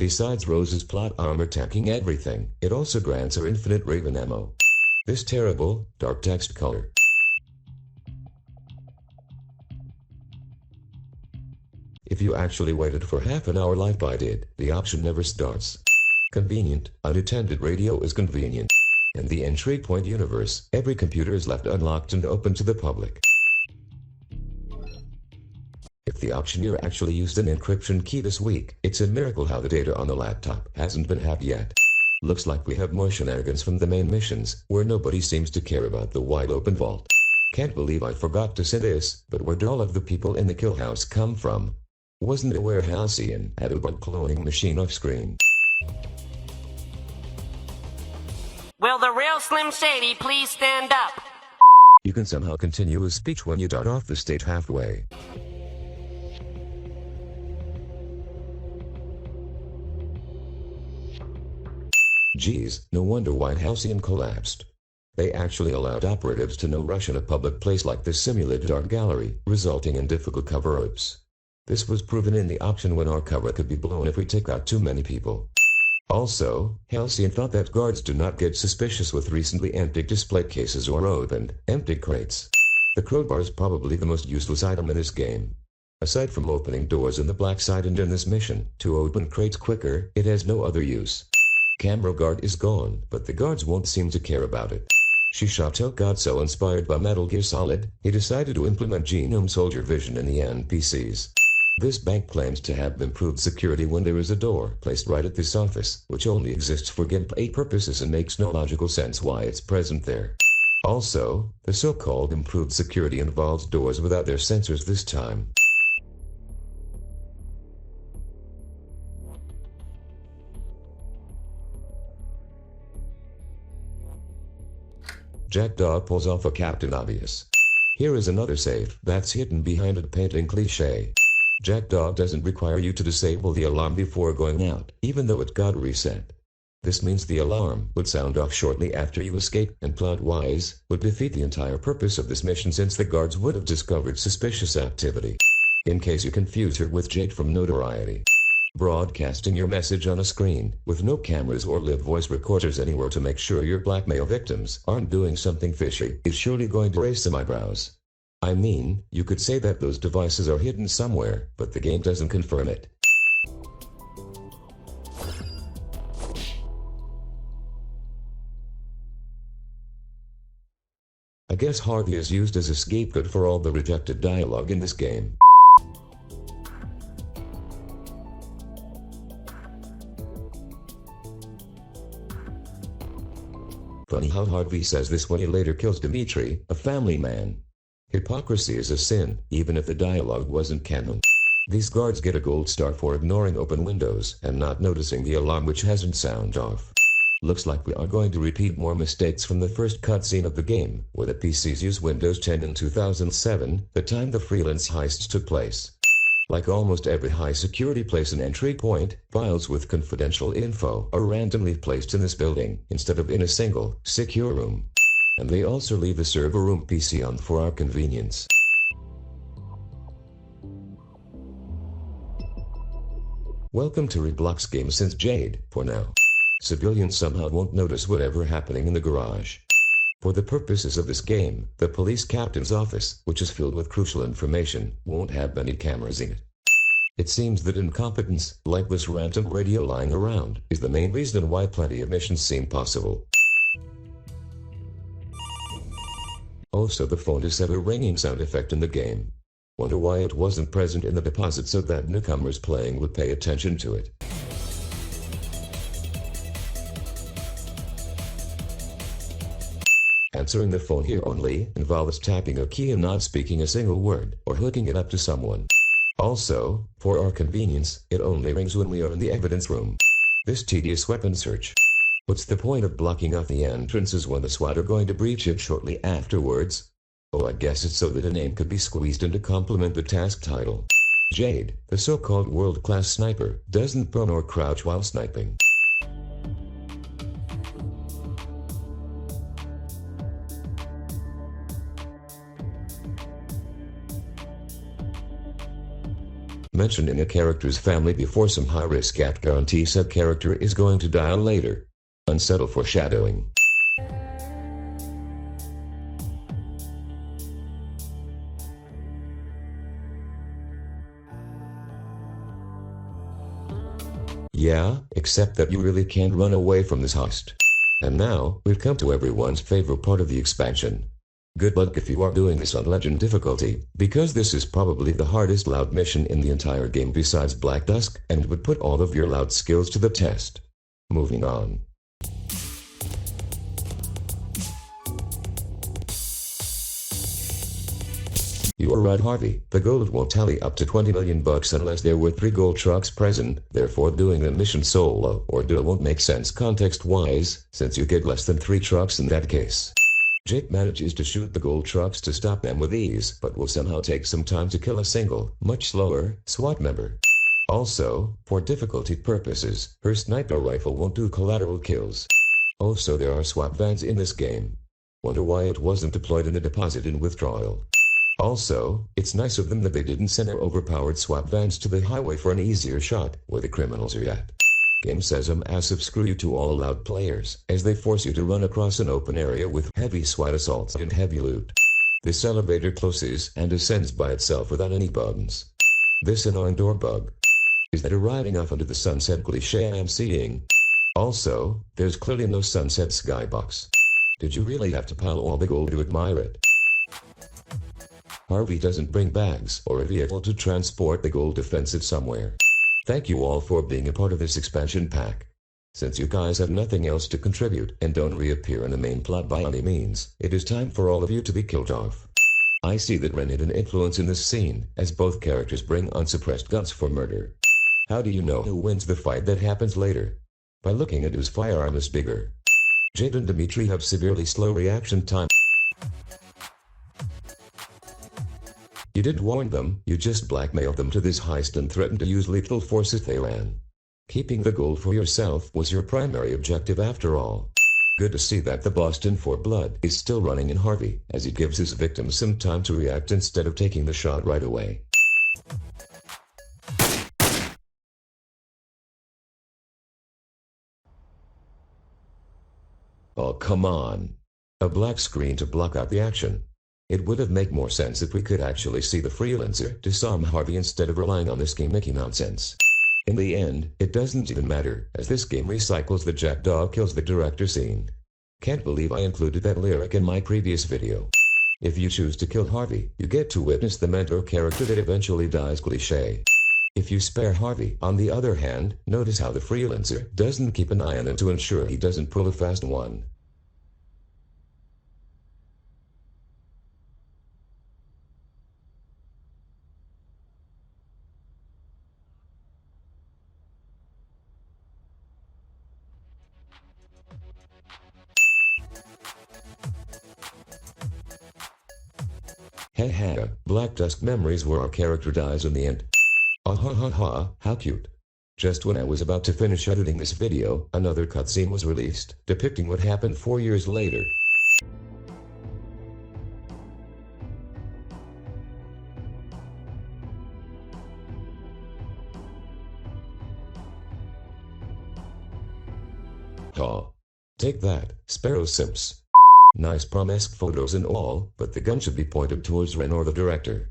Besides Rose's plot armor tanking everything, it also grants her infinite Raven ammo. This terrible, dark text color. If you actually waited for half an hour like I did, the option never starts. Convenient, unattended radio is convenient. In the entry point universe, every computer is left unlocked and open to the public. If the option here actually used an encryption key this week, it's a miracle how the data on the laptop hasn't been hacked yet. Looks like we have more shenanigans from the main missions, where nobody seems to care about the wide open vault. Can't believe I forgot to say this, but where do all of the people in the kill house come from? Wasn't a Warehousean had a bug cloning machine off screen? Will the real Slim Shady please stand up? You can somehow continue a speech when you dart off the stage halfway. Geez, no wonder Whitehousean collapsed. They actually allowed operatives to no rush in a public place like this simulated art gallery, resulting in difficult cover-ups. This was proven in the option when our cover could be blown if we take out too many people. Also, Halcyon thought that guards do not get suspicious with recently emptied display cases or opened, empty crates. The crowbar is probably the most useless item in this game. Aside from opening doors in the black side and in this mission, to open crates quicker, it has no other use. Camera guard is gone, but the guards won't seem to care about it. Shishato got so inspired by Metal Gear Solid, he decided to implement Genome Soldier Vision in the NPCs. This bank claims to have improved security when there is a door placed right at this office, which only exists for gameplay purposes and makes no logical sense why it's present there. Also, the so-called improved security involves doors without their sensors this time. Jackdaw pulls off a Captain Obvious. Here is another safe that's hidden behind a painting cliche. Jackdaw doesn't require you to disable the alarm before going out, even though it got reset. This means the alarm would sound off shortly after you escape, and plot-wise, would defeat the entire purpose of this mission since the guards would have discovered suspicious activity. In case you confuse her with Jade from Notoriety. Broadcasting your message on a screen, with no cameras or live voice recorders anywhere to make sure your blackmail victims aren't doing something fishy, is surely going to raise some eyebrows. I mean, you could say that those devices are hidden somewhere, but the game doesn't confirm it. I guess Harvey is used as a scapegoat for all the rejected dialogue in this game. Funny how Harvey says this when he later kills Dimitri, a family man. Hypocrisy is a sin, even if the dialogue wasn't canon. These guards get a gold star for ignoring open windows and not noticing the alarm which hasn't sound off. Looks like we are going to repeat more mistakes from the first cutscene of the game, where the PCs used Windows 10 in 2007, the time the freelance heists took place. Like almost every high security place and entry point, files with confidential info are randomly placed in this building, instead of in a single, secure room. And they also leave the server room PC on for our convenience. Welcome to Roblox CinemaSins Jade, for now. Civilians somehow won't notice whatever happening in the garage. For the purposes of this game, the police captain's office, which is filled with crucial information, won't have many cameras in it. It seems that incompetence, like this random radio lying around, is the main reason why plenty of missions seem possible. Also, the phone has a ringing sound effect in the game. Wonder why it wasn't present in the deposit so that newcomers playing would pay attention to it. Answering the phone here only involves tapping a key and not speaking a single word, or hooking it up to someone. Also, for our convenience, it only rings when we are in the evidence room. This tedious weapon search. What's the point of blocking off the entrances when the SWAT are going to breach it shortly afterwards? Oh, I guess it's so that a name could be squeezed in to complement the task title. Jade, the so-called world-class sniper, doesn't prone or crouch while sniping. Mention in a character's family before some high-risk act guarantee said character is going to die later. Unsettle foreshadowing. Yeah, except that you really can't run away from this heist. And now, we've come to everyone's favorite part of the expansion. Good luck if you are doing this on Legend difficulty, because this is probably the hardest loud mission in the entire game besides Black Dusk, and would put all of your loud skills to the test. Moving on. You are right, Harvey. The gold won't tally up to 20 million bucks unless there were 3 gold trucks present, therefore doing the mission solo or duo won't make sense context-wise, since you get less than 3 trucks in that case. Jake manages to shoot the gold trucks to stop them with ease, but will somehow take some time to kill a single, much slower, SWAT member. Also, for difficulty purposes, her sniper rifle won't do collateral kills. Also, there are SWAT vans in this game. Wonder why it wasn't deployed in a deposit in withdrawal. Also, it's nice of them that they didn't send their overpowered SWAT vans to the highway for an easier shot, where the criminals are at. Game says a massive screw you to all allowed players, as they force you to run across an open area with heavy SWAT assaults and heavy loot. This elevator closes and descends by itself without any buttons. This annoying door bug. Is that a riding off into the sunset cliche I'm seeing? Also, there's clearly no sunset skybox. Did you really have to pile all the gold to admire it? Harvey doesn't bring bags or a vehicle to transport the gold defensive somewhere. Thank you all for being a part of this expansion pack. Since you guys have nothing else to contribute and don't reappear in the main plot by any means, it is time for all of you to be killed off. I see that Ren had an influence in this scene, as both characters bring unsuppressed guns for murder. How do you know who wins the fight that happens later? By looking at whose firearm is bigger. Jade and Dimitri have severely slow reaction time. You didn't warn them, you just blackmailed them to this heist and threatened to use lethal force if they ran. Keeping the gold for yourself was your primary objective after all. Good to see that the Boston for Blood is still running in Harvey, as he gives his victims some time to react instead of taking the shot right away. Oh, come on. A black screen to block out the action. It would have made more sense if we could actually see the freelancer disarm Harvey instead of relying on this gimmicky nonsense. In the end, it doesn't even matter, as this game recycles the jackdaw kills the director scene. Can't believe I included that lyric in my previous video. If you choose to kill Harvey, you get to witness the mentor character that eventually dies cliché. If you spare Harvey, on the other hand, notice how the freelancer doesn't keep an eye on him to ensure he doesn't pull a fast one. Haha, Black Dusk memories where our character dies in the end. Ah ha ha ha, how cute. Just when I was about to finish editing this video, another cutscene was released, depicting what happened 4 years later. Aw. Take that, Sparrow Simps. Nice prom-esque photos and all, but the gun should be pointed towards Ren or the director.